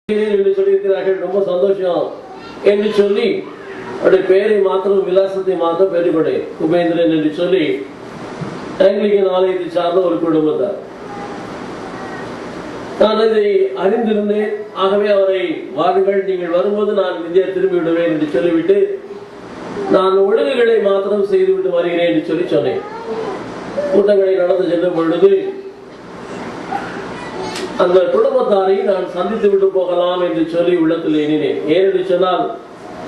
சொல்லியிருக்கிறார்கள். ரொம்ப சந்தோஷம் என்று சொல்லி அவருடைய பெயரை மாத்திரம் விலாசத்தை மாத்திரம் பெருகொடை உபேந்திரன் என்று சொல்லி ஆங்கிலிகன் ஆலயத்தை சார்ந்த ஒரு குடும்பத்தார். நான் இதை அறிந்திருந்தேன். ஆகவே அவரை வாருங்கள், நீங்கள் வரும்போது நான் இந்தியா திரும்பி விடுவேன் என்று சொல்லிவிட்டு நான் ஒழுங்குகளை மாத்திரம் செய்துவிட்டு வருகிறேன் என்று சொல்லி சொன்னேன். கூட்டங்களை நடந்து சென்ற பொழுது அந்த குடும்பத்தாரை நான் சந்தித்து விட்டு போகலாம் என்று சொல்லி உள்ளத்தில் எண்ணினேன். ஏனென்று சொன்னால்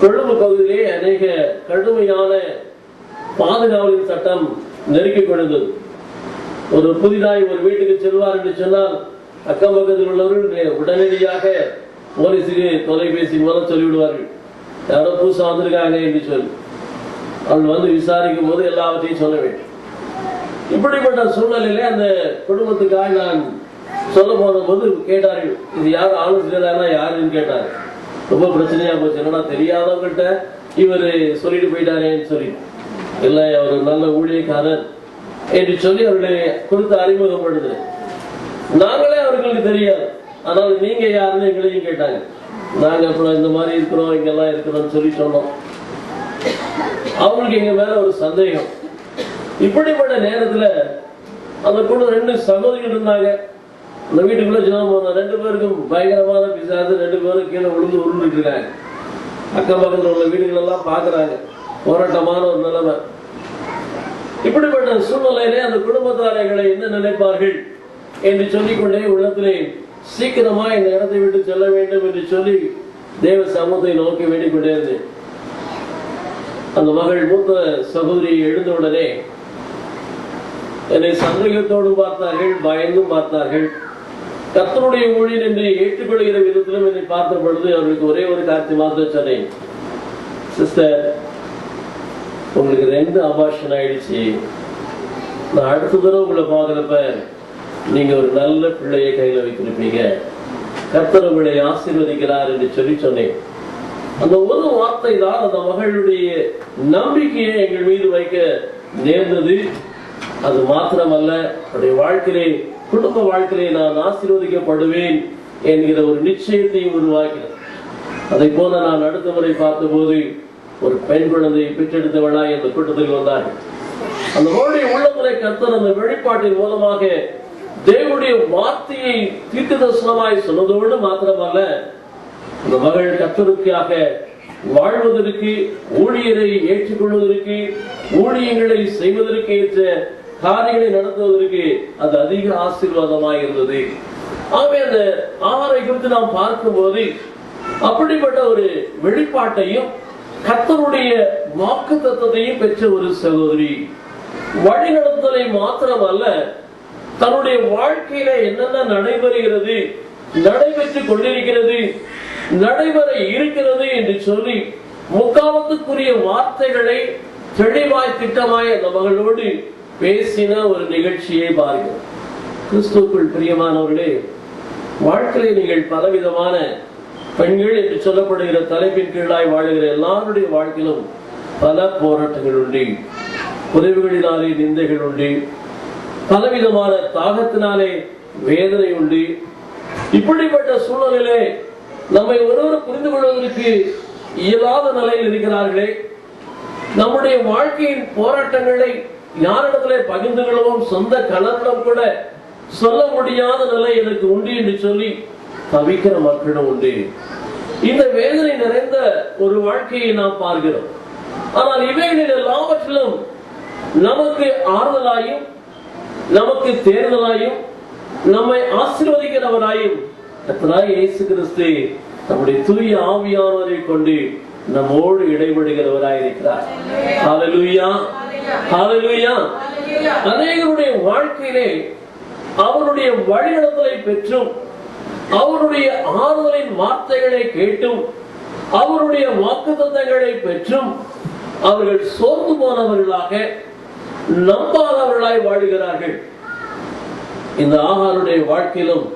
கொழும்பு பகுதியிலே அநேக கடுமையான பாதுகாவலின் சட்டம் நெருக்கிக் கொண்டது. ஒரு புதிதாய் ஒரு வீட்டுக்கு செல்வார் என்று சொன்னால் அக்கம் பக்கத்தில் உள்ளவர்கள் உடனடியாக போலீஸுக்கு தொலைபேசி மூலம் சொல்லிவிடுவார்கள், யாரோ புதுசா வந்திருக்காங்க என்று சொல்லி. அவர்கள் வந்து விசாரிக்கும் போது எல்லாவற்றையும் சொல்ல வேண்டும். இப்படிப்பட்ட சூழ்நிலையிலே அந்த குடும்பத்துக்காக நான் சொல்ல போன போது கேட்டார்கள், இது யார் ஆலோசனை யாருன்னு கேட்டாரு. ரொம்ப பிரச்சனையா போச்சு. என்னன்னா தெரியாதவங்கள்ட்ட இவர் சொல்லிட்டு போயிட்டாரேன்னு சொல்லி, இல்லை அவர் நல்ல ஊழியக்காரர் என்று சொல்லி அவருடைய குறித்த அறிமுகப்படுது. நாங்களே அவர்களுக்கு தெரியாது, ஆனால் நீங்க யாருன்னு எங்களையும் கேட்டாங்க. நாங்க அப்புறம் இந்த மாதிரி இருக்கிறோம், இங்கெல்லாம் இருக்கிறோம்னு சொல்லி சொன்னோம். அவங்களுக்கு எங்க மேல ஒரு சந்தேகம். இப்படிப்பட்ட நேரத்துல அந்த கூட 2 சகோதரிகள் இருந்தாங்க. அந்த வீட்டுக்குள்ள ஜெபம் போனோம். 2 பேருக்கும் பயங்கரமான பிசாசு. 2 பேரும் கீழே விழுந்து உருண்டுட்டு இருக்காங்க. அக்கம் பக்கத்தில் உள்ள வீடுகள் எல்லாம் பாக்குறாங்க. போராட்டமான ஒரு நிலைமை. இப்படிப்பட்ட சூழ்நிலையிலே அந்த குடும்பத்தாரைகளை என்ன நினைப்பார்கள் என்று சொல்லிக்கொண்டே உள்ளத்திலே சீக்கிரமா இந்த இடத்தை விட்டு செல்ல வேண்டும் என்று சொல்லி தேவ சமூகத்தை நோக்கி வேண்டிக் கொண்டே இருந்தேன். அந்த மகள் மூத்த சகோதரி எழுந்தவுடனே என்னை சந்தேகத்தோடு பார்த்தார்கள், பயந்தும் பார்த்தார்கள். கர்த்தருடைய ஊழியர் என்று ஏற்றுக்கொள்கிற விதத்திலும் என்னை பார்த்த பொழுது அவர்களுக்கு ஒரே ஒரு காட்சி மாத்திரம் சொன்னேன், சிஸ்டர் உங்களுக்கு 2 அபார்ஷன் ஆயிடுச்சு. நான் அடுத்த தடவை உங்களை பார்க்கிறப்ப நீங்க ஒரு நல்ல பிள்ளையை கையில வைத்திருப்பீங்க, கர்த்தர் உங்களை ஆசீர்வதிக்கிறார் என்று சொல்லி சொன்னேன். அந்த ஒரு வார்த்தை தான் அந்த மகளுடைய நம்பிக்கையை எங்கள் மீது வைக்க நேர்ந்தது. அது மாத்திரமல்ல, அவருடைய வாழ்க்கையிலே குடும்ப வாழ்க்கையிலே நான் ஆசீர்வதிக்கப்படுவேன் என்கிற ஒரு நிச்சயத்தையும் உருவாக்கினேன். அதை போல நான் அடுத்த முறை பார்த்த போது ஒரு பெண் குழந்தையை பெற்றெடுத்தவளாய் அந்த கூட்டத்தில் வந்தார்கள். அந்த மகளுடைய உள்ளங்களை கர்த்தர் அந்த வெளிப்பாட்டின் மூலமாக தேவனுடைய வார்த்தையை தீர்க்க தரிசனமாய் சொன்னதோடு மாத்திரமல்ல, அந்த மகள் கர்த்தருக்காக வாழ்வதற்கு, ஊழியரை ஏற்றுக்கொள்வதற்கு, ஊழியங்களை செய்வதற்கு ஏற்ற காரியங்களை நடத்துவதற்கு அது அதிக ஆசீர்வாதமாக இருந்தது. ஆகவே அந்த ஆகாரை குறித்து நாம் பார்க்கும் போது அப்படிப்பட்ட ஒரு வெளிப்பாட்டையும் கர்த்தருடைய வாக்குத்தத்தத்தையும் பெற்ற ஒரு சகோதரி. வழிநடத்தலை மாத்திரமல்ல, தன்னுடைய வாழ்க்கையில என்னென்ன நடைபெறுகிறது, நடைபெற்றுக் கொண்டிருக்கிறது, நடைபெற இருக்கிறது என்று சொல்லி முக்காலத்துக்குரிய வார்த்தைகளை தெளிவாய் திட்டமாய் அந்த மகளோடு பேசின ஒரு நிகழ்ச்சியை பாருங்கள். கிறிஸ்துவுக்குள் பிரியமானவர்களே, வாழ்க்கையை நீங்கள் பலவிதமான பெண்கள் என்று சொல்லப்படுகிற தலைப்பின் கீழாய் வாழுகிற எல்லாருடைய வாழ்க்கையிலும் பல போராட்டங்கள் உண்டு, குறைவுகளினாலே நிந்தைகள் உண்டு, பலவிதமான தாகத்தினாலே வேதனை உண்டு. இப்படிப்பட்ட சூழலிலே நம்மை ஒருவர் புரிந்து கொள்வதற்கு இயலாத நிலையில் இருக்கிறார்களே, நம்முடைய வாழ்க்கையின் போராட்டங்களை யாரிடத்திலே பகிர்ந்து கொள்ளவும் சொந்த கணவனிடம் கூட சொல்ல முடியாத நிலை எனக்கு உண்டு என்று சொல்லி தவிக்கிற மக்களும் உண்டு. இந்த வேதனை நிறைந்த ஒரு வாழ்க்கையை நாம் பார்க்கிறோம். ஆனால் இவைகளில் எல்லாவற்றிலும் நமக்கு ஆறுதலாயும், நமக்கு தேர்தலாயும், நம்மை ஆசீர்வதிக்கிறவராயும் கர்த்தராகிய இயேசு கிறிஸ்து நம்முடைய தூய ஆவியானவரை கொண்டு நம்மோடு இடைபடுகிறவராய் இருக்கிறார். ஹல்லேலூயா, ஹல்லேலூயா. அநேகருடைய வாழ்க்கையிலே அவருடைய வழிநடத்தலை பெற்றும், அவருடைய ஆறுதலின் வார்த்தைகளை கேட்டும், அவருடைய வாக்குத்தத்தங்களை பெற்றும் அவர்கள் சோர்ந்து போனவர்களாக, நம்பாதவர்களாய் வாழுகிறார்கள். இந்த ஆகாருடைய வாழ்க்கையிலும்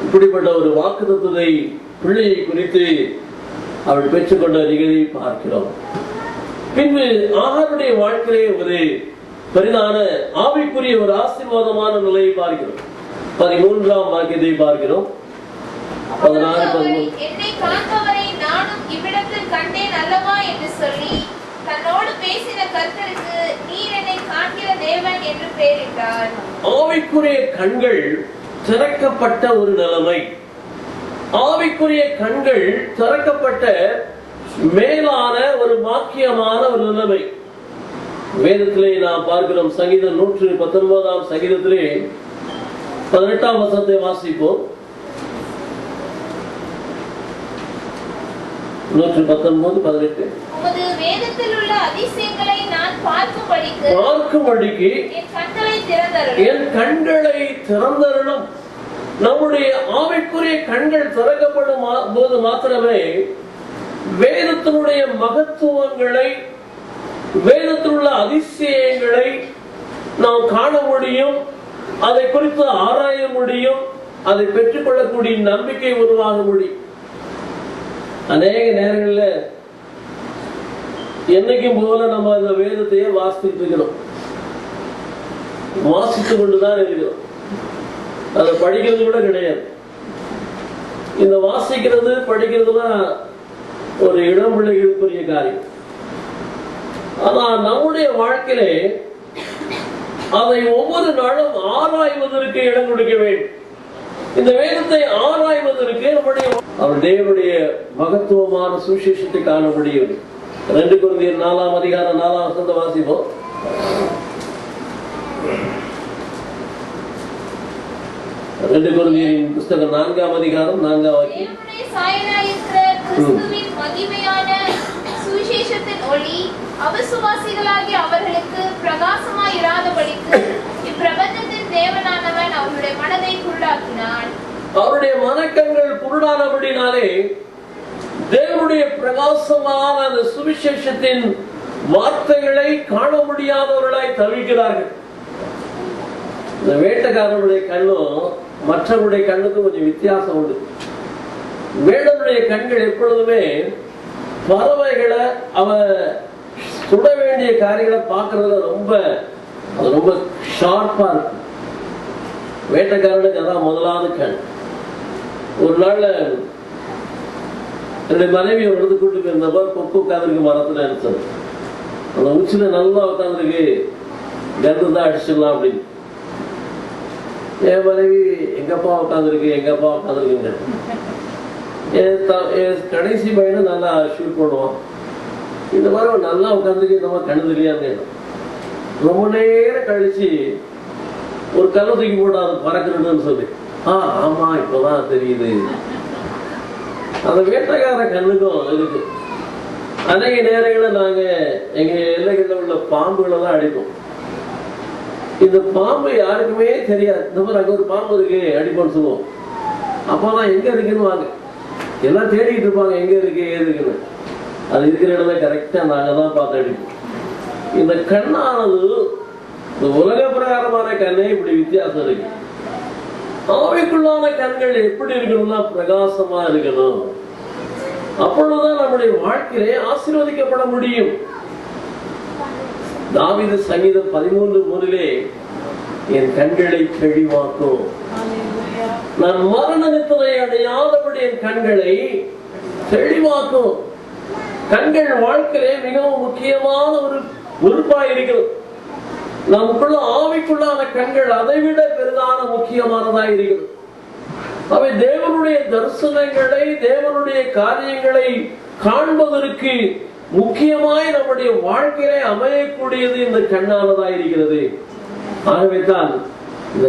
இப்படிப்பட்ட ஒரு வாக்குத்தத்தத்தை, பிள்ளையை குறித்து அவள் பெற்றுக்கொண்ட நிகழ்வை பார்க்கிறோம். பின்பு ஆகாருடைய வாழ்க்கையிலே ஒரு பெரிதான ஆவிக்குரிய ஒரு ஆசீர்வாதமான நிலையை பார்க்கிறோம். 13ஆம் வாக்கியத்தை பார்க்கிறோம். என்னை காண்பவரை நானும் இவ்விடத்தில் கண்டேன் அல்லவா என்று சொல்லி தன்னோடு பேசின கர்த்தருக்கு நீர் என்னை காண்கிற தேவன் என்று பெயரிட்டார். ஆவிக்குரிய கண்கள் திறக்கப்பட்ட ஒரு நிலைமை, ஆவிக்குரிய கண்கள் திறக்கப்பட்ட மேலான ஒரு பாக்கியமான ஒரு நிலைமை. வேதத்திலே நாம் பார்க்கிறோம். சங்கீதம் 119 சங்கீதத்திலே 18 வசனத்தை வாசிப்போம். 119:18. உமது வேதத்தில் உள்ள அதிசயங்களை நான் பார்க்கும்படிக்கு என் கண்களை திறந்தருளும். நம்முடைய ஆவிக்குரிய கண்கள் திறக்கப்படும் போது மாத்திரமே வேதத்தினுடைய மகத்துவங்களை, வேதத்தில் உள்ள அதிசயங்களை நாம் காண முடியும், அதை குறித்து ஆராய முடியும், அதை பெற்றுக்கொள்ளக்கூடிய நம்பிக்கை உருவாக முடியும். அநேக நேரங்களில் என்னைக்கும் போல நம்ம அந்த வேதத்தையே வாசித்துட்டு இருக்கிறோம், வாசித்துக் கொண்டுதான் இருக்கிறோம். அதை படிக்கிறது கூட கிடையாது. இந்த வாசிக்கிறது படிக்கிறதுலாம் ஒரு இளம் பிள்ளைகளுக்குரிய காரியம். ஆனா நம்முடைய வாழ்க்கையிலே அதை ஒவ்வொரு நாளும் ஆராய்வதற்கு இடம் கொடுக்க வேண்டும். இந்த வேதத்தை ஆராய்வதற்கு நம்முடைய அவர் தேவனுடைய மகத்துவமான சுவிசேஷத்தை காண முடியும். 2 கொரிந்தியர் 4 வசனத்தை வாசிப்போம். 2 கொரிந்தியரின் புத்தகம் 4 வாக்கியம். கிறிஸ்துவின் மகிமையான சுவிசேஷத்தின் ஒளி அவிசுவாசிகளாகிய அவர்களுக்கு பிரகாசமாய் இராதபடிக்கு இப்பிரபஞ்சத்தின் தேவனானவன் அவருடைய மனதை குருடாக்கினான். அவருடைய மனக்கண்கள் குருடானபடினாலே தேவனுடைய பிரகாசமான அந்த சுவிசேஷத்தின் வார்த்தைகளை காண முடியாதவர்களாய் தவிக்கிறார்கள். இந்த வேட்டைக்காரனுடைய கண்ணும் மற்றவருடைய கண்ணுக்கும் கொஞ்சம் வித்தியாசம் உண்டு. வேடனுடைய கண்கள் எப்பொழுதுமே பறவைகளை அவன் சுட வேண்டிய காரியங்களை பார்க்கறதுல ரொம்ப ஷார்ப்பா இருக்கு. வேட்டைக்காரனுக்கு அதான் முதலாவது கண். ஒரு நாள்ல என்னுடைய மனைவி ஒரு இடத்துக்கு கூட்டு போயிருந்தப்ப கொக்கு உட்காந்துருக்கு மரத்துல நினைச்சது. அந்த உச்சில நல்லா உட்காந்துருக்கு, கருத்து தான் அடிச்சிடலாம் அப்படின்னு. என் மனைவி எங்கப்பா உட்காந்துருக்குங்க. கடைசி பையனும் நல்லா ஷூட் பண்ணுவான். இந்த மாதிரி நல்லா உட்காந்துருக்கு, இந்த மாதிரி கண்ணு தெரியான்னு. ரொம்ப நேரம் கழிச்சு ஒரு கல்லை தூக்கி போட்டு அது பறக்கணும்னு சொல்லி, ஆமா இப்பதான் தெரியுது. அந்த வேட்டைக்கார கண்ணுக்கும் இருக்கு. அநேக நேரங்களில் நாங்க எங்க எல்லைகளில் உள்ள பாம்புகளை தான் அடிப்போம். இந்த பாம்பு யாருக்குமே தெரியாது. இந்த மாதிரி அங்க ஒரு பாம்பு இருக்கு அடிப்போம்னு சொல்லுவோம். அப்பதான் எங்க இருக்குன்னு வாங்க எல்லாம் தேடிட்டு இருப்பாங்க, எங்க இருக்கு ஏது இருக்குன்னு. அது இருக்கிற இடத்துல கரெக்டா நாங்க தான் பார்த்து அடிப்போம். இந்த கண்ணானது இந்த உலக பிரகாரமான கண்ணே இப்படி வித்தியாசம் இருக்கு. ஆவிக்குள்ளான கண்கள் எப்படி இருக்கணும்னா பிரகாசமா இருக்கணும். அப்பொழுதுதான் நம்முடைய வாழ்க்கையிலே ஆசீர்வதிக்கப்பட முடியும். தாவீது சங்கீதம் 13:3 என் கண்களை தெளிவாக்கும், நான் மரண நித்திரை அடையாதபடி என் கண்களை தெளிவாக்கும். கண்கள் வாழ்க்கையிலே மிகவும் முக்கியமான ஒரு உறுப்பாக இருக்கிறது. நமக்குள்ள ஆவிக்குள்ளான கண்கள் அதை விட பெரிதான முக்கியமானதாக இருக்கிறது. அவை தேவனுடைய தரிசனங்களை, தேவனுடைய காரியங்களை காண்பதற்கு முக்கியமாய் நம்முடைய வாழ்க்கையை அமையக்கூடியது இந்த கண்ணானதாக இருக்கிறது. ஆகவே தான் இந்த